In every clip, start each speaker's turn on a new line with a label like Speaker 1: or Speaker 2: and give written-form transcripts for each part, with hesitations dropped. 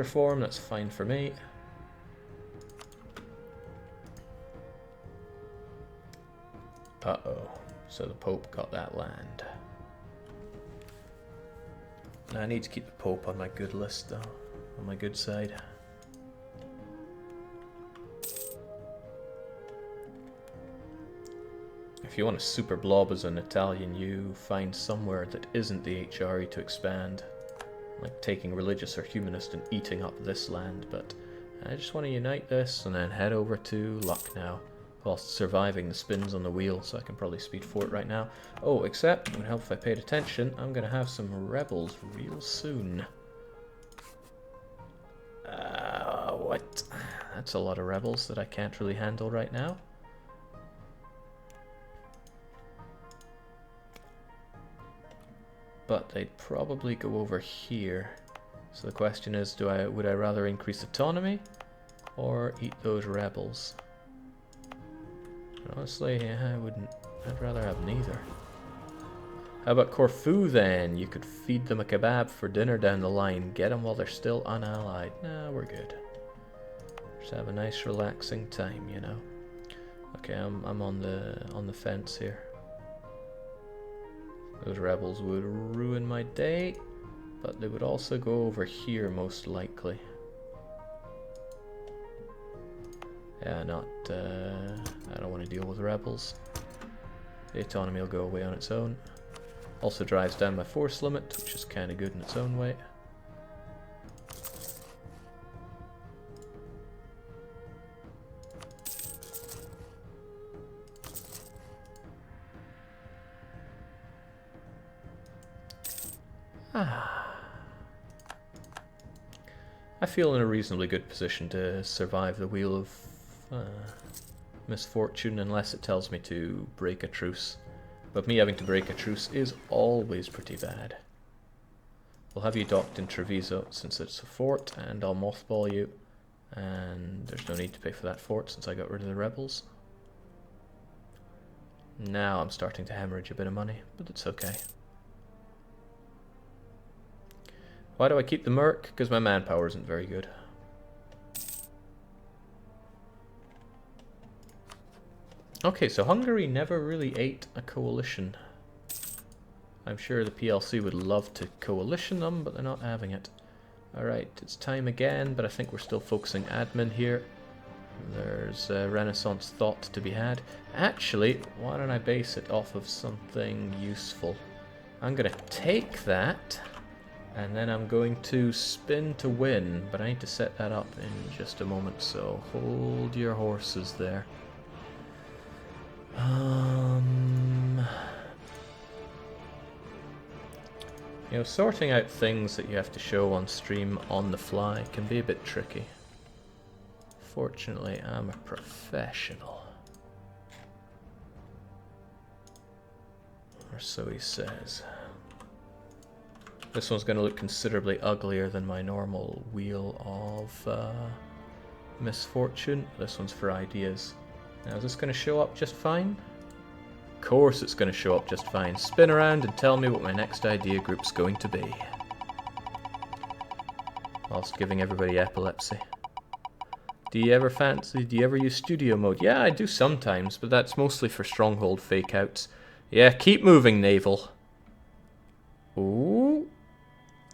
Speaker 1: reform, that's fine for me. Uh-oh. So the Pope got that land. I need to keep the Pope on my good list, though. On my good side. If you want a super blob as an Italian, you find somewhere that isn't the HRE to expand. Like taking religious or humanist and eating up this land, but I just want to unite this and then head over to Lucknow. Whilst surviving the spins on the wheel, so I can probably speed forward right now. Oh, except, it would help if I paid attention, I'm going to have some rebels real soon. What? That's a lot of rebels that I can't really handle right now. But they'd probably go over here. So the question is, would I rather increase autonomy or eat those rebels? Honestly, yeah, I wouldn't. I'd rather have neither. How about Corfu then? You could feed them a kebab for dinner down the line. Get them while they're still unallied. Nah, we're good. Just have a nice relaxing time, you know. Okay, I'm on the fence here. Those rebels would ruin my day, but they would also go over here most likely. Yeah, I don't want to deal with rebels. The autonomy will go away on its own. Also drives down my force limit, which is kind of good in its own way. I feel in a reasonably good position to survive the wheel of misfortune, unless it tells me to break a truce. But me having to break a truce is always pretty bad. We'll have you docked in Treviso since it's a fort, and I'll mothball you. And there's no need to pay for that fort since I got rid of the rebels. Now I'm starting to hemorrhage a bit of money, but it's okay. Why do I keep the Merc? Because my manpower isn't very good. Okay, so Hungary never really ate a coalition. I'm sure the PLC would love to coalition them, but they're not having it. Alright, it's time again, but I think we're still focusing admin here. There's Renaissance thought to be had. Actually, why don't I base it off of something useful? I'm going to take that, and then I'm going to spin to win, but I need to set that up in just a moment, so hold your horses there. You know, sorting out things that you have to show on stream on the fly can be a bit tricky. Fortunately, I'm a professional. Or so he says. This one's going to look considerably uglier than my normal wheel of misfortune. This one's for ideas. Now, is this going to show up just fine? Of course it's going to show up just fine. Spin around and tell me what my next idea group's going to be. Whilst giving everybody epilepsy. Do you ever use studio mode? Yeah, I do sometimes, but that's mostly for stronghold fake outs. Yeah, keep moving, Naval. Ooh.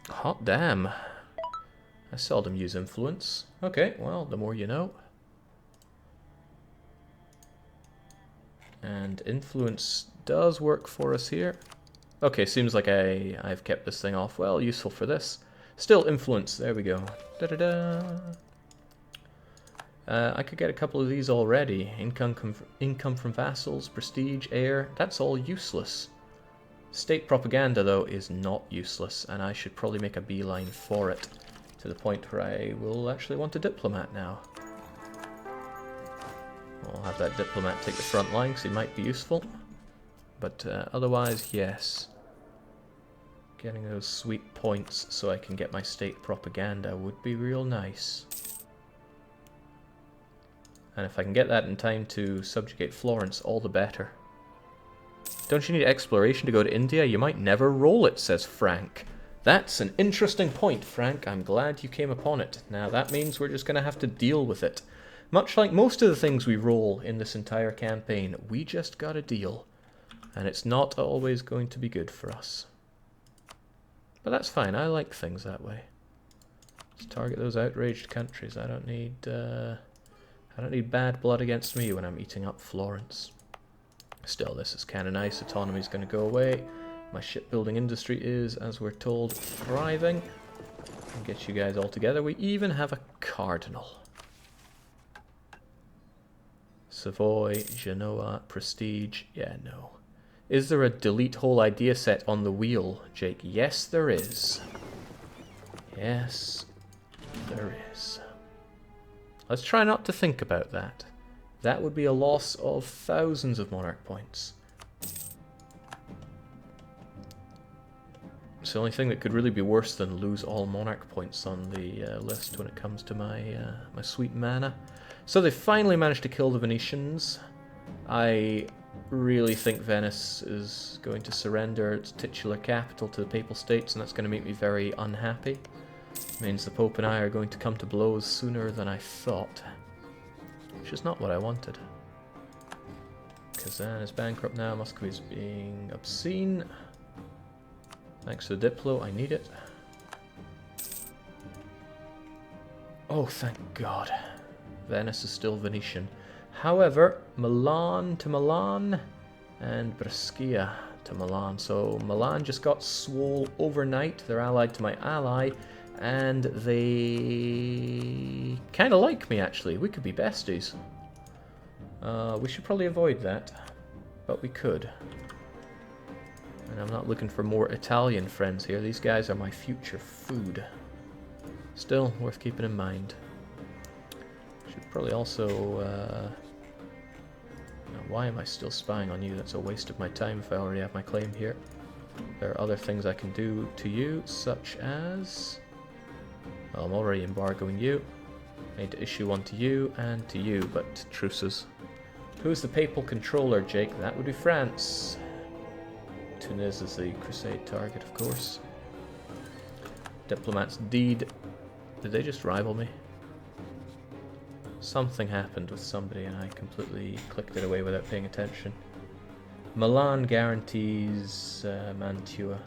Speaker 1: Hot damn. I seldom use influence. Okay, well, the more you know. And influence does work for us here. Okay, seems like I've kept this thing off. Well, useful for this. Still influence, there we go. Da-da-da. I could get a couple of these already. Income from vassals, prestige, heir, that's all useless. State propaganda, though, is not useless, and I should probably make a beeline for it, to the point where I will actually want a diplomat now. I'll have that diplomat take the front line, because he might be useful. But otherwise, yes. Getting those sweet points so I can get my state propaganda would be real nice. And if I can get that in time to subjugate Florence, all the better. Don't you need exploration to go to India? You might never roll it, says Frank. That's an interesting point, Frank. I'm glad you came upon it. Now, that means we're just going to have to deal with it. Much like most of the things we roll in this entire campaign, we just got to deal. And it's not always going to be good for us. But that's fine. I like things that way. Let's target those outraged countries. I don't need bad blood against me when I'm eating up Florence. Still, this is kind of nice. Autonomy's going to go away. My shipbuilding industry is, as we're told, thriving. I'll get you guys all together. We even have a cardinal. Savoy, Genoa, Prestige. Yeah, no. Is there a delete whole idea set on the wheel, Jake? Yes, there is. Yes, there is. Let's try not to think about that. That would be a loss of thousands of monarch points. It's the only thing that could really be worse than lose all monarch points on the list when it comes to my my sweet mana. So they finally managed to kill the Venetians. I really think Venice is going to surrender its titular capital to the Papal States, and that's going to make me very unhappy. It means the Pope and I are going to come to blows sooner than I thought, which is not what I wanted. Kazan is bankrupt now. Muscovy is being obscene. Thanks to the Diplo, I need it. Oh, thank God. Venice is still Venetian. However, Milan to Milan and Brescia to Milan. So Milan just got swole overnight. They're allied to my ally, and they kind of like me, actually. We could be besties. We should probably avoid that, but we could. And I'm not looking for more Italian friends here. These guys are my future food. Still, worth keeping in mind. Should probably also... Now, why am I still spying on you? That's a waste of my time if I already have my claim here. There are other things I can do to you, such as... Well, I'm already embargoing you. I need to issue one to you and to you, but truces. Who's the papal controller, Jake? That would be France. Tunis is the crusade target, of course. Diplomat's deed. Did they just rival me? Something happened with somebody and I completely clicked it away without paying attention. Milan guarantees Mantua.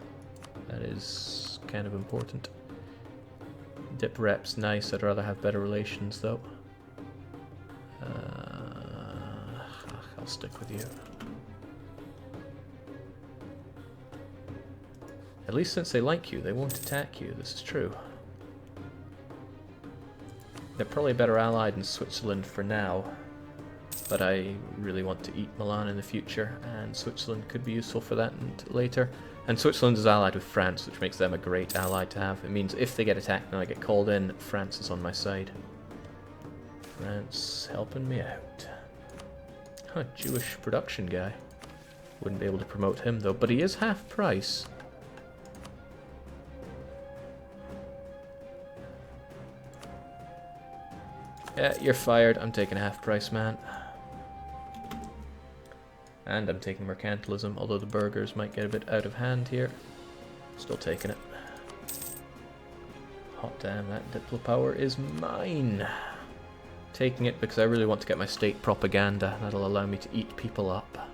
Speaker 1: That is kind of important. Dip rep's nice. I'd rather have better relations, though. I'll stick with you. At least since they like you, they won't attack you. This is true. They're probably better allied in Switzerland for now, but I really want to eat Milan in the future, and Switzerland could be useful for that later. And Switzerland is allied with France, which makes them a great ally to have. It means if they get attacked and I get called in, France is on my side. France helping me out. Huh, Jewish production guy. Wouldn't be able to promote him though, but he is half price. Yeah, you're fired. I'm taking half price, man. And I'm taking mercantilism, although the burgers might get a bit out of hand here. Still taking it. Hot damn, that Diplo power is mine. Taking it because I really want to get my state propaganda. That'll allow me to eat people up.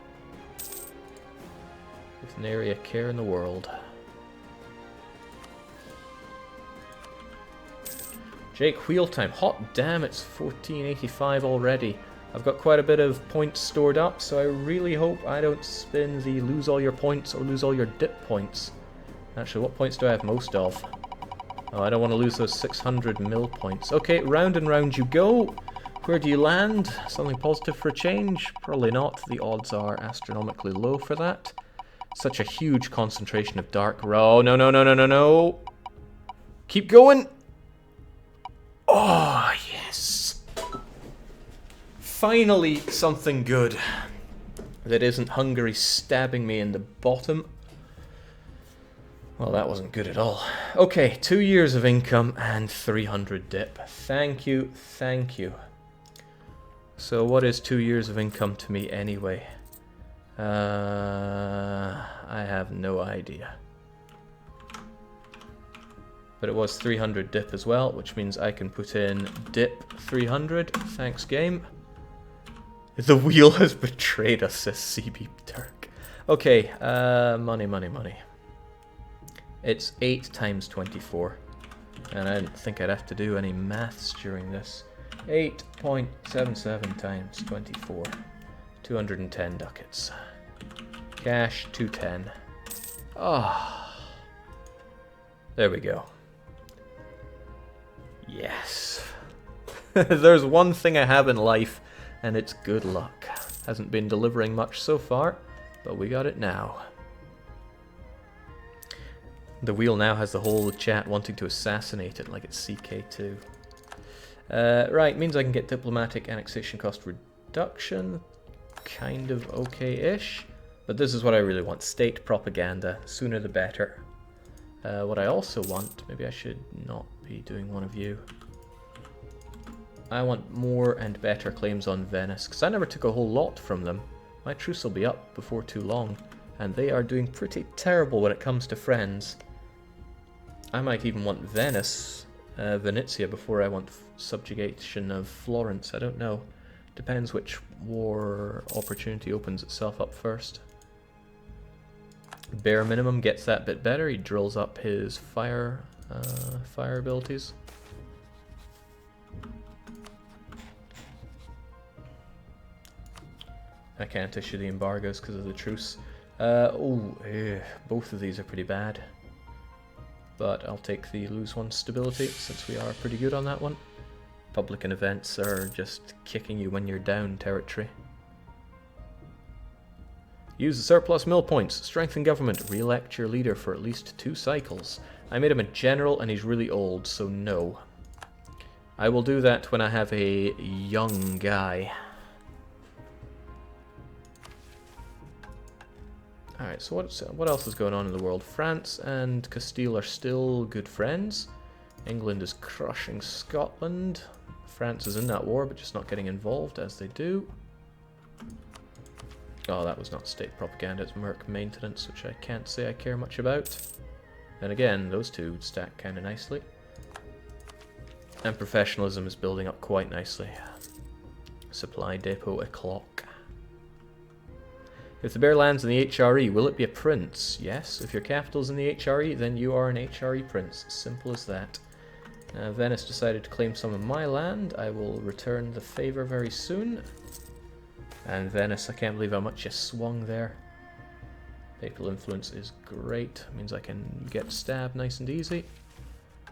Speaker 1: With nary a care in the world. Jake, wheel time. Hot damn, it's 1485 already. I've got quite a bit of points stored up, so I really hope I don't spin the lose all your points or lose all your dip points. Actually, what points do I have most of? Oh, I don't want to lose those 600 mil points. Okay, round and round you go. Where do you land? Something positive for a change? Probably not. The odds are astronomically low for that. Such a huge concentration of dark. Oh, no, no, no, no, no, no. Keep going. Oh, yes. Finally, something good. That isn't Hungary stabbing me in the bottom. Well, that wasn't good at all. Okay, 2 years of income and 300 dip. Thank you, thank you. So what is 2 years of income to me anyway? I have no idea. But it was 300 dip as well, which means I can put in dip 300. Thanks, game. The wheel has betrayed us, says CB Turk. Okay, money, money, money. It's 8 times 24. And I didn't think I'd have to do any maths during this. 8.77 times 24. 210 ducats. Cash, 210. Ah. Oh. There we go. Yes. There's one thing I have in life, and it's good luck. Hasn't been delivering much so far, but we got it now. The wheel now has the whole chat wanting to assassinate it like it's CK2. Right, means I can get diplomatic annexation cost reduction. Kind of okay-ish. But this is what I really want. State propaganda. Sooner the better. What I also want... Maybe I should not be doing one of you. I want more and better claims on Venice, because I never took a whole lot from them. My truce will be up before too long, and they are doing pretty terrible when it comes to friends. I might even want Venice, Venezia, before I want subjugation of Florence. I don't know. Depends which war opportunity opens itself up first. Bare minimum gets that bit better. He drills up his fire abilities. I can't issue the embargoes because of the truce. Both of these are pretty bad. But I'll take the lose one stability since we are pretty good on that one. Public and events are just kicking you when you're down territory. Use the surplus mill points. Strengthen government. Re-elect your leader for at least 2 cycles. I made him a general and he's really old, so no. I will do that when I have a young guy. Alright, so what else is going on in the world? France and Castile are still good friends. England is crushing Scotland. France is in that war, but just not getting involved as they do. Oh, that was not state propaganda, it's merc maintenance, which I can't say I care much about. And again, those two stack kind of nicely. And professionalism is building up quite nicely. Supply depot o'clock. If the bear lands in the HRE, will it be a prince? Yes. If your capital's in the HRE, then you are an HRE prince. Simple as that. Venice decided to claim some of my land. I will return the favor very soon. And Venice, I can't believe how much you swung there. Papal influence is great. Means I can get stabbed nice and easy.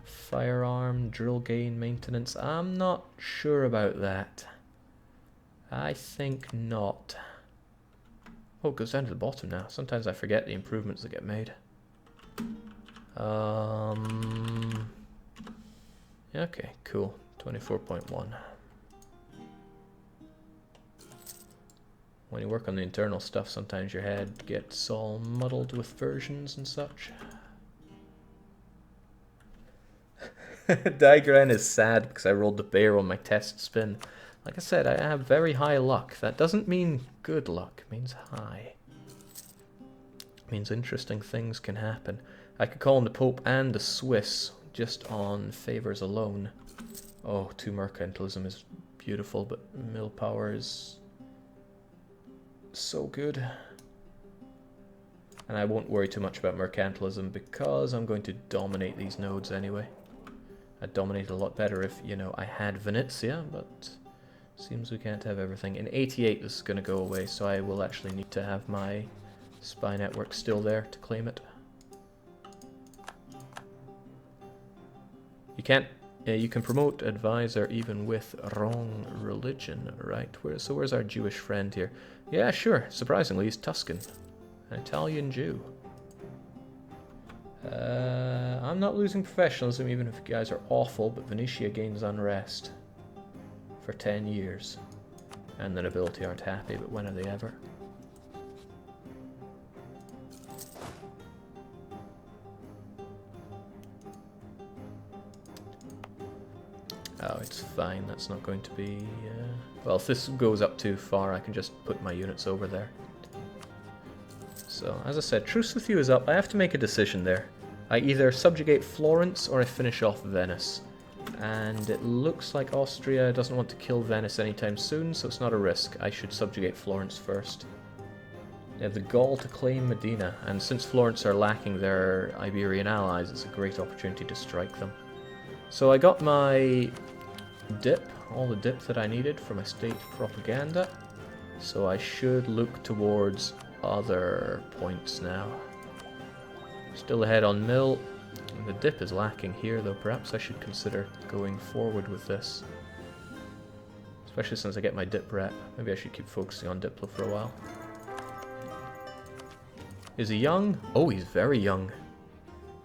Speaker 1: Firearm, drill gain, maintenance. I'm not sure about that. I think not. Oh, it goes down to the bottom now. Sometimes I forget the improvements that get made. Okay, cool. 24.1. When you work on the internal stuff, sometimes your head gets all muddled with versions and such. Digran is sad because I rolled the bear on my test spin. Like I said, I have very high luck. That doesn't mean good luck. It means high. It means interesting things can happen. I could call on the Pope and the Swiss just on favors alone. Oh, 2 mercantilism is beautiful, but mill power is so good. And I won't worry too much about mercantilism because I'm going to dominate these nodes anyway. I'd dominate a lot better if, you know, I had Venezia, but seems we can't have everything. In 88 this is going to go away, so I will actually need to have my spy network still there to claim it. You can't, you can promote advisor even with wrong religion, right? So where's our Jewish friend here? Yeah, sure. Surprisingly, he's Tuscan. An Italian Jew. I'm not losing professionalism even if you guys are awful, but Venetia gains unrest for 10 years. And the nobility aren't happy, but when are they ever? Oh, it's fine. That's not going to be... Well, if this goes up too far, I can just put my units over there. So, as I said, truce with you is up. I have to make a decision there. I either subjugate Florence or I finish off Venice. And it looks like Austria doesn't want to kill Venice anytime soon, so it's not a risk. I should subjugate Florence first. They have the gall to claim Medina, and since Florence are lacking their Iberian allies, it's a great opportunity to strike them. So I got my dip, all the dip that I needed for my state propaganda. So I should look towards other points now. Still ahead on mill. The dip is lacking here, though perhaps I should consider going forward with this. Especially since I get my dip rep. Maybe I should keep focusing on Diplo for a while. Is he young? Oh, he's very young.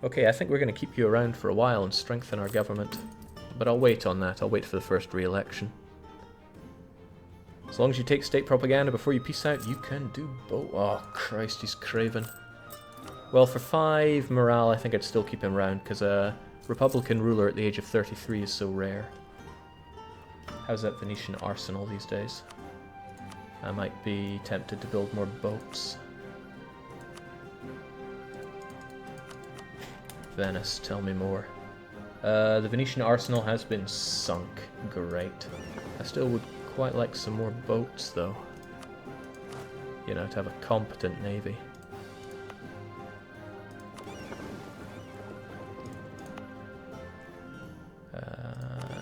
Speaker 1: Okay, I think we're going to keep you around for a while and strengthen our government. But I'll wait on that. I'll wait for the first re-election. As long as you take state propaganda before you peace out, you can do both. Oh, Christ, he's craven. Well, for 5 morale, I think I'd still keep him around, because a Republican ruler at the age of 33 is so rare. How's that Venetian arsenal these days? I might be tempted to build more boats. Venice, tell me more. The Venetian arsenal has been sunk. Great. I still would quite like some more boats, though. You know, to have a competent navy.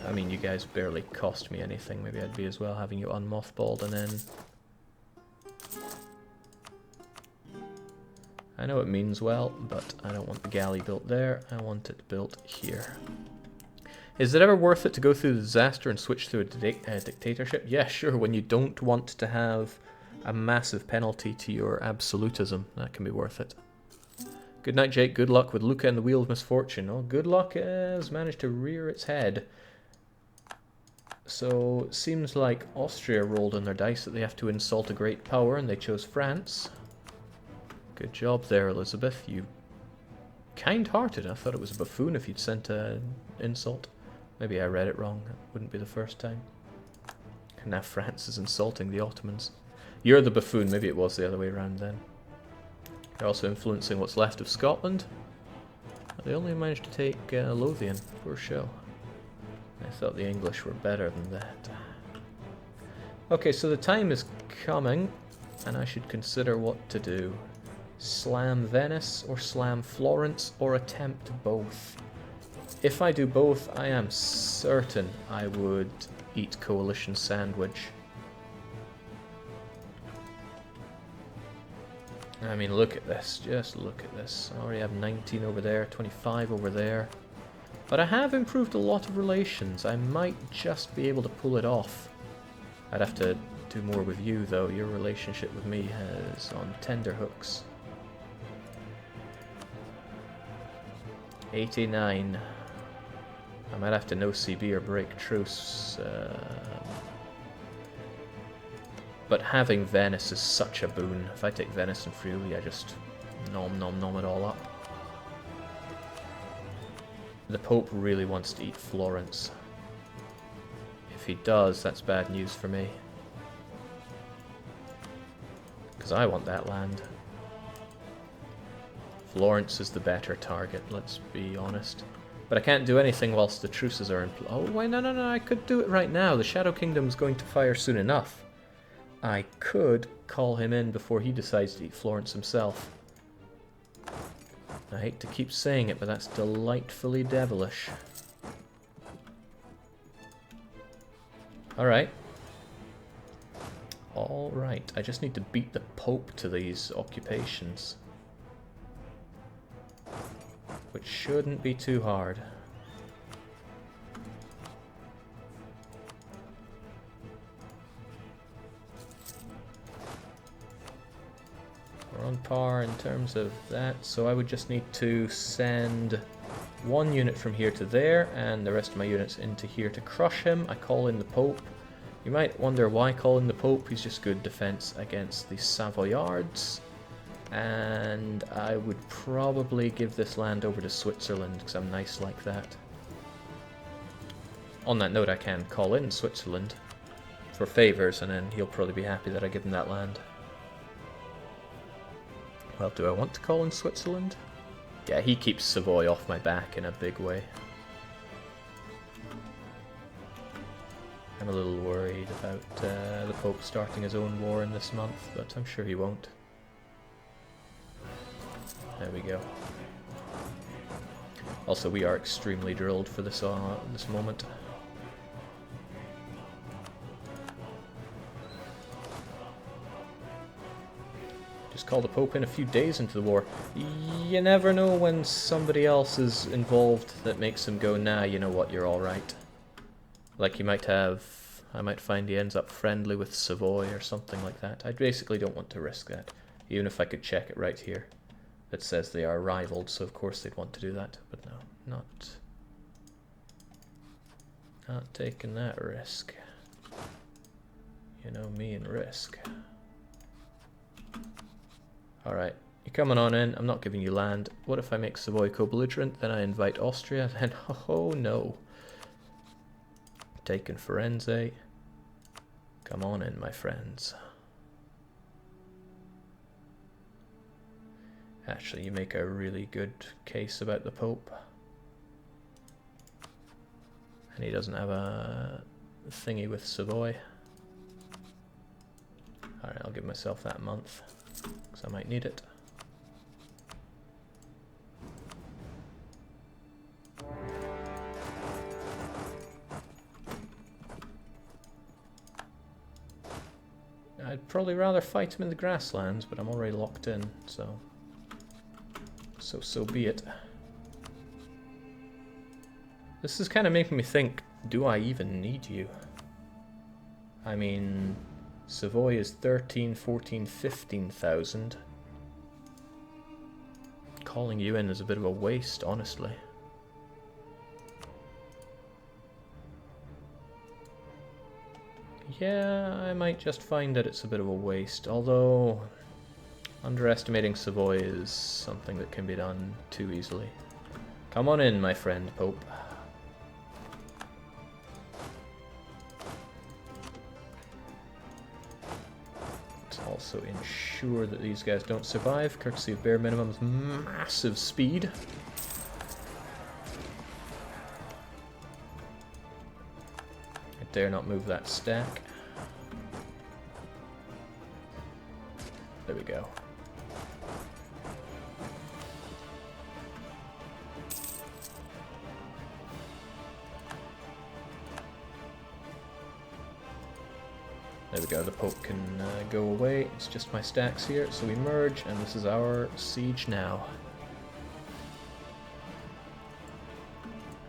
Speaker 1: I mean, you guys barely cost me anything. Maybe I'd be as well having you unmothballed and then... I know it means well, but I don't want the galley built there. I want it built here. Is it ever worth it to go through the disaster and switch to a dictatorship? Yeah, sure, when you don't want to have a massive penalty to your absolutism. That can be worth it. Good night, Jake. Good luck with Lucca and the Wheel of Misfortune. Oh, good luck has managed to rear its head. So, it seems like Austria rolled on their dice that they have to insult a great power, and they chose France. Good job there, Elizabeth. You kind-hearted. I thought it was a buffoon if you'd sent an insult. Maybe I read it wrong. That wouldn't be the first time. And now France is insulting the Ottomans. You're the buffoon. Maybe it was the other way around then. They're also influencing what's left of Scotland. They only managed to take Lothian. Poor show. I thought the English were better than that. Okay, so the time is coming, and I should consider what to do. Slam Venice, or slam Florence, or attempt both. If I do both, I am certain I would eat coalition sandwich. I mean, look at this. Just look at this. I already have 19 over there, 25 over there. But I have improved a lot of relations. I might just be able to pull it off. I'd have to do more with you, though. Your relationship with me is on tender hooks. 89. I might have to no CB or break truce. But having Venice is such a boon. If I take Venice and Friuli, I just nom nom nom it all up. The Pope really wants to eat Florence. If he does, that's bad news for me. Because I want that land. Florence is the better target, let's be honest. But I can't do anything whilst the truces are in place. Oh, wait, no, I could do it right now. The Shadow Kingdom's going to fire soon enough. I could call him in before he decides to eat Florence himself. I hate to keep saying it, but that's delightfully devilish. Alright. Alright, I just need to beat the Pope to these occupations. Which shouldn't be too hard. We're on par in terms of that, so I would just need to send one unit from here to there, and the rest of my units into here to crush him. I call in the Pope. You might wonder why call in the Pope. He's just good defense against the Savoyards. And I would probably give this land over to Switzerland, because I'm nice like that. On that note, I can call in Switzerland for favours, and then he'll probably be happy that I give him that land. Well, do I want to call in Switzerland? Yeah, he keeps Savoy off my back in a big way. I'm a little worried about the Pope starting his own war in this month, but I'm sure he won't. There we go. Also, we are extremely drilled for this moment. Just call the Pope in a few days into the war. You never know when somebody else is involved that makes him go, nah, you know what, you're alright. Like you might have, I might find he ends up friendly with Savoy or something like that. I basically don't want to risk that, even if I could check it right here. It says they are rivaled, so of course they'd want to do that, but no, not taking that risk. You know me and risk. Alright, you're coming on in, I'm not giving you land. What if I make Savoy co-belligerent, then I invite Austria, then oh no. Taking Firenze. Come on in, my friends. Actually, you make a really good case about the Pope. And he doesn't have a thingy with Savoy. Alright, I'll give myself that month, because I might need it. I'd probably rather fight him in the grasslands, but I'm already locked in, so be it. This is kind of making me think, do I even need you? I mean, Savoy is 13, 14, 15,000. Calling you in is a bit of a waste, honestly. Yeah, I might just find that it's a bit of a waste, although underestimating Savoy is something that can be done too easily. Come on in, my friend Pope. Let's also ensure that these guys don't survive, courtesy of bare minimum's massive speed. I dare not move that stack. There we go. There we go, the Pope can go away. It's just my stacks here, so we merge, and this is our siege now.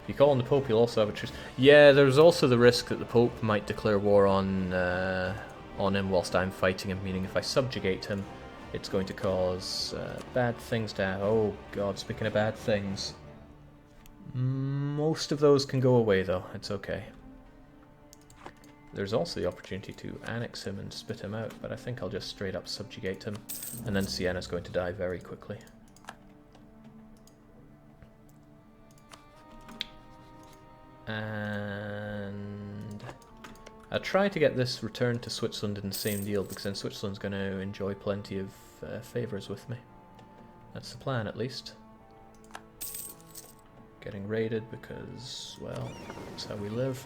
Speaker 1: If you call on the Pope, you'll also have a truce. Yeah, there's also the risk that the Pope might declare war on him whilst I'm fighting him, meaning if I subjugate him, it's going to cause bad things to happen. Oh god, speaking of bad things. Most of those can go away though, it's okay. There's also the opportunity to annex him and spit him out, but I think I'll just straight up subjugate him, and then Sienna's going to die very quickly. And I'll try to get this returned to Switzerland in the same deal, because then Switzerland's going to enjoy plenty of favours with me. That's the plan, at least. Getting raided because, well, that's how we live.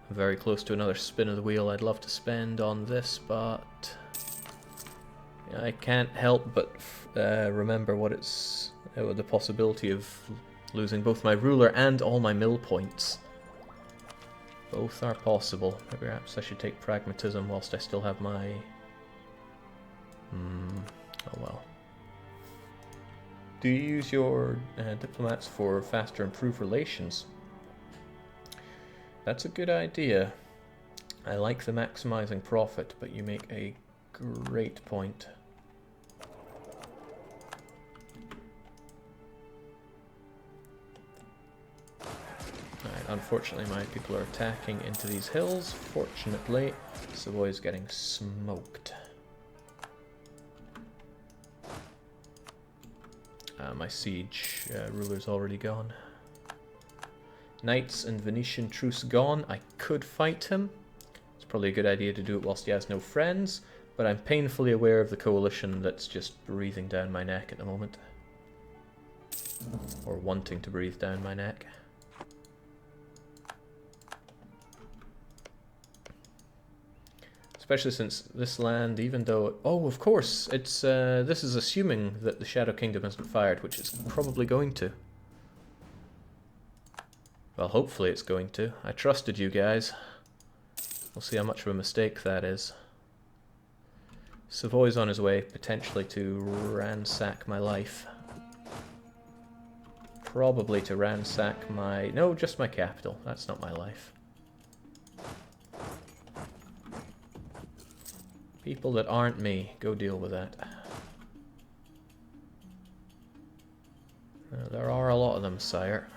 Speaker 1: I'm very close to another spin of the wheel I'd love to spend on this, but I can't help but remember what it's the possibility of losing both my ruler and all my mill points. Both are possible. Perhaps I should take pragmatism whilst I still have my... oh well. Do you use your diplomats for faster improved relations? That's a good idea. I like the maximizing profit, but you make a great point. Alright, unfortunately my people are attacking into these hills. Fortunately, Savoy is getting smoked. My siege ruler's already gone. Knights and Venetian truce gone. I could fight him. It's probably a good idea to do it whilst he has no friends, But I'm painfully aware of the coalition that's just breathing down my neck at the moment. Or wanting to breathe down my neck. Especially since this land, even though... Oh, of course! It's this is assuming that the Shadow Kingdom hasn't fired, which it's probably going to. Well, hopefully it's going to. I trusted you guys. We'll see how much of a mistake that is. Savoy's on his way, potentially to ransack my life. Probably to ransack my... No, just my capital. That's not my life. People that aren't me, go deal with that. There are a lot of them, sire.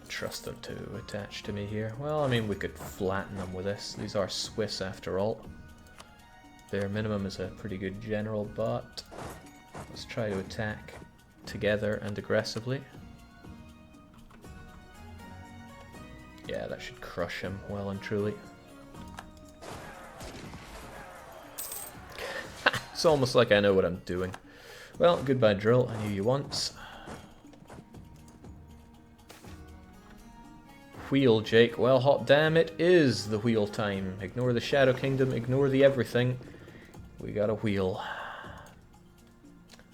Speaker 1: Trust them to attach to me here. Well, I mean, we could flatten them with this. These are Swiss after all. Their minimum is a pretty good general, but let's try to attack together and aggressively. Yeah, that should crush him well and truly. It's almost like I know what I'm doing. Well, goodbye drill, I knew you once. Wheel, Jake. Well, hot damn, it is the wheel time. Ignore the Shadow Kingdom, ignore the everything. We got a wheel.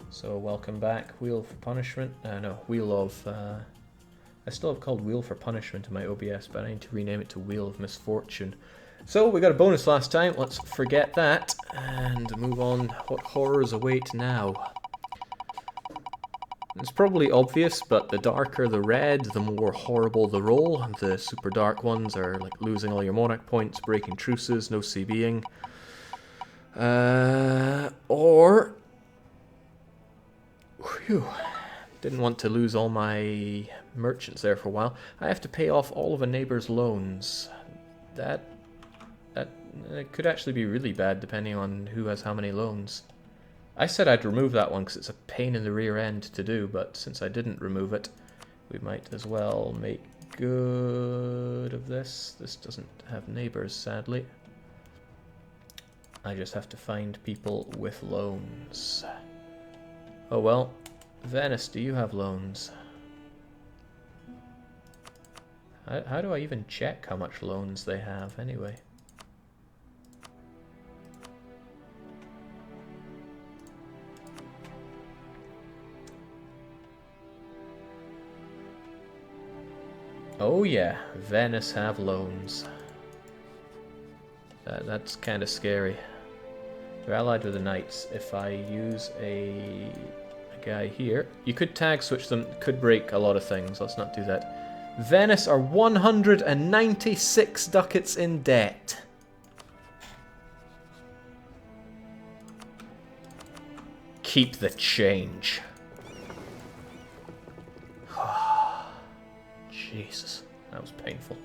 Speaker 1: So, welcome back. Wheel for punishment. No, Wheel of... I still have called Wheel for Punishment in my OBS, but I need to rename it to Wheel of Misfortune. So, we got a bonus last time. Let's forget that and move on. What horrors await now? It's probably obvious, but the darker the red, the more horrible the roll. The super dark ones are like losing all your monarch points, breaking truces, no CBing. Or... Whew. Didn't want to lose all my merchants there for a while. I have to pay off all of a neighbor's loans. That could actually be really bad depending on who has how many loans. I said I'd remove that one because it's a pain in the rear end to do, but since I didn't remove it, we might as well make good of this. This doesn't have neighbors, sadly. I just have to find people with loans. Oh well. Venice, do you have loans? How do I even check how much loans they have anyway? Oh yeah, Venice have loans. That's kind of scary. They're allied with the Knights. If I use a guy here, you could tag switch them, could break a lot of things. Let's not do that. Venice are 196 ducats in debt. Keep the change. Jesus, that was painful.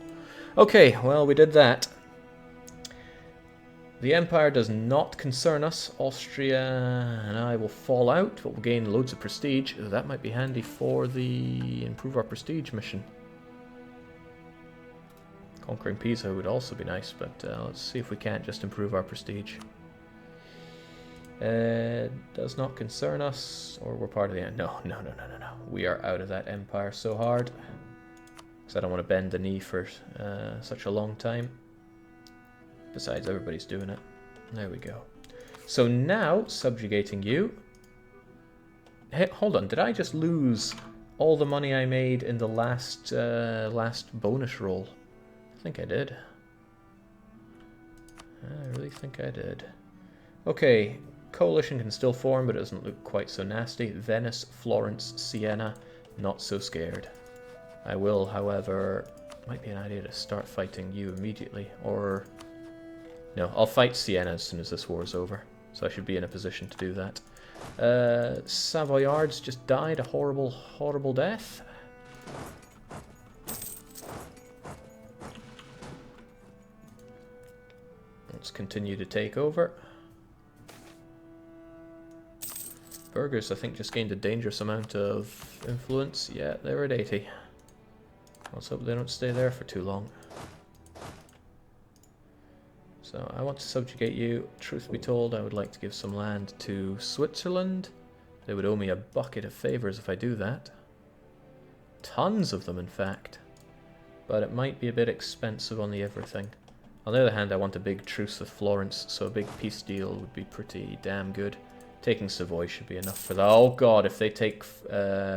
Speaker 1: Okay, well, we did that. The Empire does not concern us. Austria and I will fall out, but we'll gain loads of prestige. That might be handy for the improve our prestige mission. Conquering Pisa would also be nice, but let's see if we can't just improve our prestige. Does not concern us, or we're part of the... No. We are out of that Empire so hard. Because I don't want to bend the knee for such a long time. Besides, everybody's doing it. There we go. So now, subjugating you. Hey, hold on, did I just lose all the money I made in the last bonus roll? I think I did. I really think I did. Okay, coalition can still form, but it doesn't look quite so nasty. Venice, Florence, Siena, not so scared. I will, however, might be an idea to start fighting you immediately, or... No, I'll fight Siena as soon as this war is over, so I should be in a position to do that. Savoyards just died a horrible, horrible death. Let's continue to take over. Burghers, I think, just gained a dangerous amount of influence. Yeah, they're at 80. Let's hope they don't stay there for too long. So I want to subjugate you. Truth be told, I would like to give some land to Switzerland. They would owe me a bucket of favours if I do that. Tons of them, in fact. But it might be a bit expensive on the everything. On the other hand, I want a big truce with Florence, so a big peace deal would be pretty damn good. Taking Savoy should be enough for that. Oh god, if they take